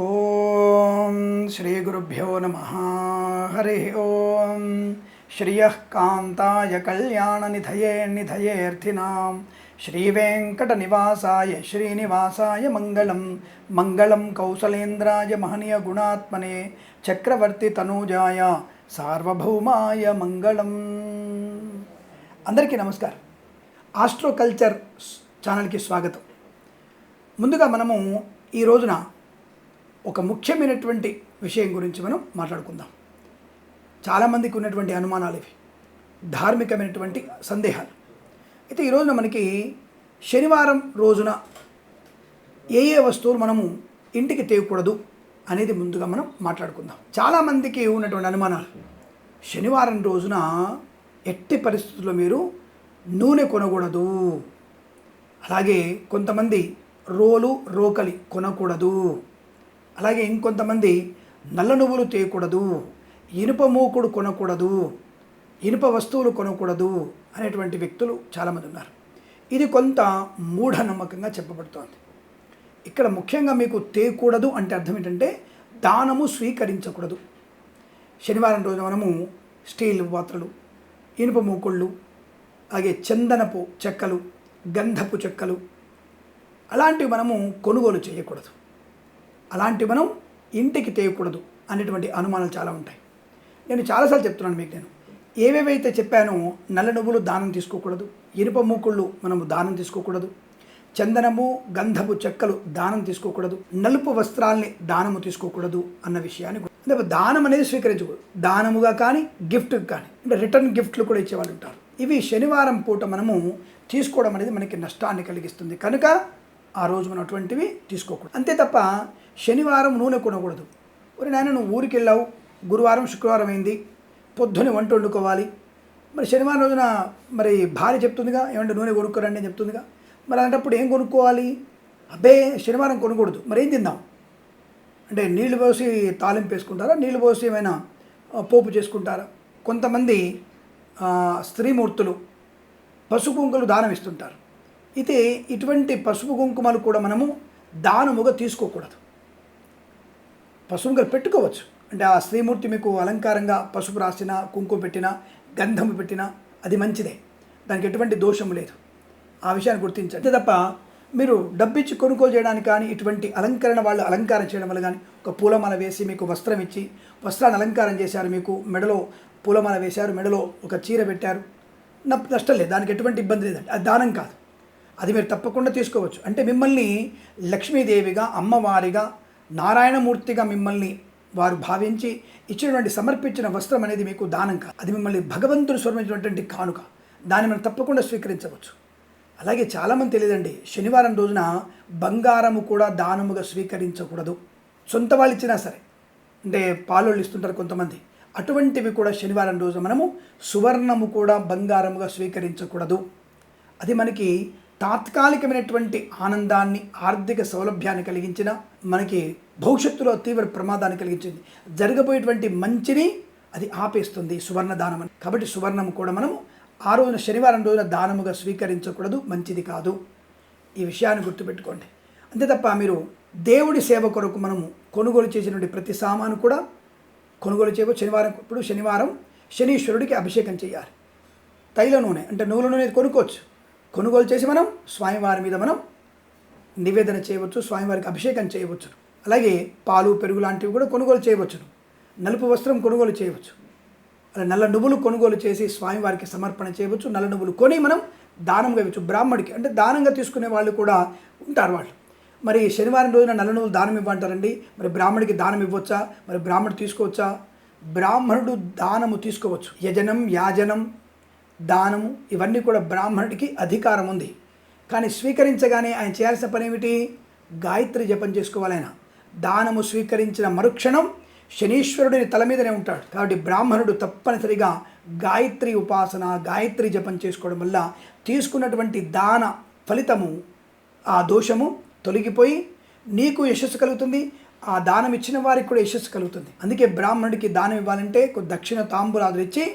ఓం శ్రీ గురుభ్యో నమ. హరి ఓం. శ్రియః కాంతాయ కళ్యాణనిధయే నిధయేర్థినాం శ్రీవేంకట నివాసాయ శ్రీనివాసాయ మంగళం. మంగళం కౌసలేంద్రాయ మహనీయ గుణాత్మనే చక్రవర్తి తనూజాయ సార్వభౌమాయ మంగళం. అందరికీ నమస్కారం. ఆస్ట్రో కల్చర్ ఛానల్కి స్వాగతం. ముందుగా మనము ఈ రోజున ఒక ముఖ్యమైనటువంటి విషయం గురించి మనం మాట్లాడుకుందాం. చాలామందికి ఉన్నటువంటి అనుమానాలు ఇవి, ధార్మికమైనటువంటి సందేహాలు. అయితే ఈ రోజున మనకి శనివారం రోజున ఏ వస్తువులు మనము ఇంటికి తేయకూడదు అనేది ముందుగా మనం మాట్లాడుకుందాం. చాలామందికి ఉన్నటువంటి అనుమానాలు, శనివారం రోజున ఎట్టి పరిస్థితుల్లో మీరు నూనె కొనకూడదు, అలాగే కొంతమంది రోకలి కొనకూడదు, అలాగే ఇంకొంతమంది నల్ల నువ్వులు తేయకూడదు, ఇనుప మూకుడు కొనకూడదు, ఇనుప వస్తువులు కొనకూడదు అనేటువంటి వ్యక్తులు చాలామంది ఉన్నారు. ఇది కొంత మూఢనమ్మకంగా చెప్పబడుతోంది. ఇక్కడ ముఖ్యంగా మీకు తేయకూడదు అంటే అర్థం ఏంటంటే దానము స్వీకరించకూడదు. శనివారం రోజున మనము స్టీల్ పాత్రలు, ఇనుప మూకుళ్ళు, అలాగే చందనపు చెక్కలు, గంధపు చెక్కలు అలాంటివి మనము కొనుగోలు చేయకూడదు, అలాంటివి మనం ఇంటికి తేయకూడదు అనేటువంటి అనుమానాలు చాలా ఉంటాయి. నేను చాలాసార్లు చెప్తున్నాను మీకు, నేను ఏవేవైతే చెప్పానో నల్ల నువ్వులు దానం తీసుకోకూడదు, ఇనుప మూకుళ్ళు మనము దానం తీసుకోకూడదు, చందనము గంధపు చెక్కలు దానం తీసుకోకూడదు, నలుపు వస్త్రాల్ని దానము తీసుకోకూడదు అన్న విషయాన్ని అంటే దానం అనేది స్వీకరించకూడదు. దానముగా కానీ గిఫ్ట్ కానీ అంటే రిటర్న్ గిఫ్ట్లు కూడా ఇచ్చేవాళ్ళు ఉంటారు. ఇవి శనివారం పూట మనము తీసుకోవడం అనేది మనకి నష్టాన్ని కలిగిస్తుంది కనుక ఆ రోజు మనం అటువంటివి తీసుకోకూడదు. అంతే తప్ప శనివారం నూనె కొనకూడదు. మరి నాయన నువ్వు ఊరికి వెళ్ళావు, గురువారం శుక్రవారం అయింది, పొద్దున్నే వంట వండుకోవాలి, మరి శనివారం రోజున మరి భార్య చెప్తుందిగా ఏమంటే నూనె కొనుక్కోరండి అని చెప్తుందిగా, మరి అలాంటప్పుడు ఏం కొనుక్కోవాలి? అబ్బే శనివారం కొనకూడదు, మరి ఏం తిందాం అంటే నీళ్లు పోసి తాలింపు వేసుకుంటారా, నీళ్లు పోసి ఏమైనా పోపు చేసుకుంటారా? కొంతమంది స్త్రీమూర్తులు పసుపు కుంకుమలు దానం ఇస్తుంటారు. అయితే ఇటువంటి పసుపు కుంకుమలు కూడా మనము దానముగా తీసుకోకూడదు. పసుపు కుంకుమలు పెట్టుకోవచ్చు, అంటే ఆ స్త్రీమూర్తి మీకు అలంకారంగా పసుపు రాసినా, కుంకుమ పెట్టినా, గంధము పెట్టినా అది మంచిదే, దానికి ఎటువంటి దోషము లేదు. ఆ విషయాన్ని గుర్తించండి. అంతే తప్ప మీరు డబ్బిచ్చి కొనుగోలు చేయడానికి కానీ, ఇటువంటి అలంకరణ వాళ్ళు అలంకారం చేయడం వల్ల కానీ, ఒక పూలమాల వేసి మీకు వస్త్రం ఇచ్చి వస్త్రాన్ని అలంకారం చేశారు, మీకు మెడలో పూలమాల వేశారు, మెడలో ఒక చీర పెట్టారు, నష్టం లేదు, దానికి ఎటువంటి ఇబ్బంది లేదండి. అది దానం కాదు, అది మీరు తప్పకుండా తీసుకోవచ్చు. అంటే మిమ్మల్ని లక్ష్మీదేవిగా, అమ్మవారిగా, నారాయణమూర్తిగా మిమ్మల్ని వారు భావించి ఇచ్చినటువంటి సమర్పించిన వస్త్రం అనేది మీకు దానం కాదు, అది మిమ్మల్ని భగవంతుడు స్వరమించినటువంటి కానుక, దాన్ని మనం తప్పకుండా స్వీకరించవచ్చు. అలాగే చాలామంది తెలియదండి, శనివారం రోజున బంగారము కూడా దానముగా స్వీకరించకూడదు. సొంత వాళ్ళు ఇచ్చినా సరే, అంటే పాలోళ్ళు ఇస్తుంటారు కొంతమంది, అటువంటివి కూడా శనివారం రోజున మనము సువర్ణము కూడా బంగారముగా స్వీకరించకూడదు. అది మనకి తాత్కాలికమైనటువంటి ఆనందాన్ని, ఆర్థిక సౌలభ్యాన్ని కలిగించిన, మనకి భవిష్యత్తులో తీవ్ర ప్రమాదాన్ని కలిగించింది, జరగబోయేటువంటి మంచిని అది ఆపేస్తుంది సువర్ణ దానం అని. కాబట్టి సువర్ణము కూడా మనము ఆ రోజున శనివారం రోజున దానముగా స్వీకరించకూడదు, మంచిది కాదు. ఈ విషయాన్ని గుర్తుపెట్టుకోండి. అంతే తప్ప మీరు దేవుడి సేవ కొరకు మనము కొనుగోలు చేసినటువంటి ప్రతి సామాను కూడా కొనుగోలు చేయవచ్చు. శనివారం శనీశ్వరుడికి అభిషేకం చేయాలి. తైల నూనె అంటే నువ్వుల నూనె కొనుక్కోవచ్చు, కొనుగోలు చేసి మనం స్వామివారి మీద మనం నివేదన చేయవచ్చు, స్వామివారికి అభిషేకం చేయవచ్చు. అలాగే పాలు, పెరుగు లాంటివి కూడా కొనుగోలు చేయవచ్చు. నలుపు వస్త్రం కొనుగోలు చేయవచ్చు, అలా నల్ల నువ్వులు కొనుగోలు చేసి స్వామివారికి సమర్పణ చేయవచ్చు. నల్ల నువ్వులు కొని మనం దానంగా ఇవ్వచ్చు బ్రాహ్మడికి, అంటే దానంగా తీసుకునే వాళ్ళు కూడా ఉంటారు. వాళ్ళు మరి శనివారం రోజున నల్ల నువ్వులు దానం ఇవ్వంటారండి, మరి బ్రాహ్మడికి దానం ఇవ్వచ్చా? మరి బ్రాహ్మణుడు తీసుకోవచ్చా? బ్రాహ్మణుడు దానము తీసుకోవచ్చు. యజనం, యాజనం, దానము ఇవన్నీ కూడా బ్రాహ్మణుడికి అధికారం ఉంది. కానీ స్వీకరించగానే ఆయన చేయాల్సిన పని ఏమిటి? గాయత్రి జపం చేసుకోవాలి. ఆయన దానము స్వీకరించిన మరుక్షణం శనీశ్వరుడిని తల మీదనే ఉంటాడు. కాబట్టి బ్రాహ్మణుడు తప్పనిసరిగా గాయత్రి ఉపాసన, గాయత్రి జపం చేసుకోవడం వల్ల తీసుకున్నటువంటి దాన ఫలితము, ఆ దోషము తొలగిపోయి నీకు యశస్సు కలుగుతుంది, ఆ దానం ఇచ్చిన వారికి కూడా యశస్సు కలుగుతుంది. అందుకే బ్రాహ్మణుడికి దానం ఇవ్వాలంటే దక్షిణ తాంబూలాదులు ఇచ్చి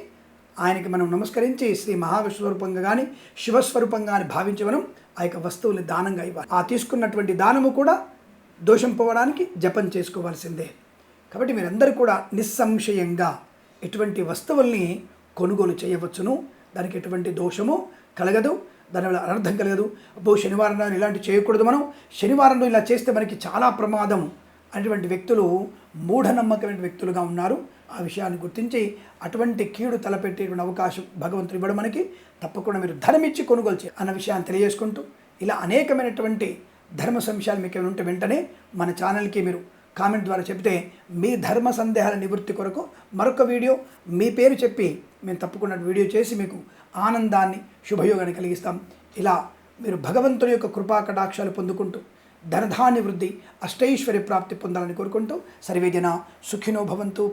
ఆయనకి మనం నమస్కరించి శ్రీ మహావిశ్వరూపంగా కానీ శివస్వరూపంగా అని భావించి మనం ఆ యొక్క వస్తువుల్ని దానంగా ఇవ్వాలి. ఆ తీసుకున్నటువంటి దానము కూడా దోషం పోవడానికి జపం చేసుకోవాల్సిందే. కాబట్టి మీరందరూ కూడా నిస్సంశయంగా ఎటువంటి వస్తువుల్ని కొనుగోలు చేయవచ్చును. దానికి ఎటువంటి దోషము కలగదు, దానివల్ల అనర్థం కలగదు. అబ్బో శనివారం నాడు ఇలాంటి చేయకూడదు, మనం శనివారంలో ఇలా చేస్తే మనకి చాలా ప్రమాదం అటువంటి వ్యక్తులు మూఢనమ్మకమైన వ్యక్తులుగా ఉన్నారు. ఆ విషయాన్ని గుర్తించి అటువంటి కీడు తలపెట్టేటువంటి అవకాశం భగవంతుడు ఇవ్వడం మనకి. తప్పకుండా మీరు ధనమిచ్చి కొనుగోలు చేయాలి అన్న విషయాన్ని తెలియజేసుకుంటూ, ఇలా అనేకమైనటువంటి ధర్మ సంశయాలు మీకు ఏమైనా ఉంటే వెంటనే మన ఛానల్కి మీరు కామెంట్ ద్వారా చెప్తే మీ ధర్మ సందేహాల నివృత్తి కొరకు మరొక వీడియో మీ పేరు చెప్పి మేము తప్పకుండా వీడియో చేసి మీకు ఆనందాన్ని శుభయోగాన్ని కలిగిస్తాం. ఇలా మీరు భగవంతుని యొక్క కృపా కటాక్షాలు పొందుకుంటూ ధనధాన్య వృద్ధి అష్టైశ్వర్య ప్రాప్తి పొందాలని కోరుకుంటూ సర్వేజన సుఖినో భవంతు.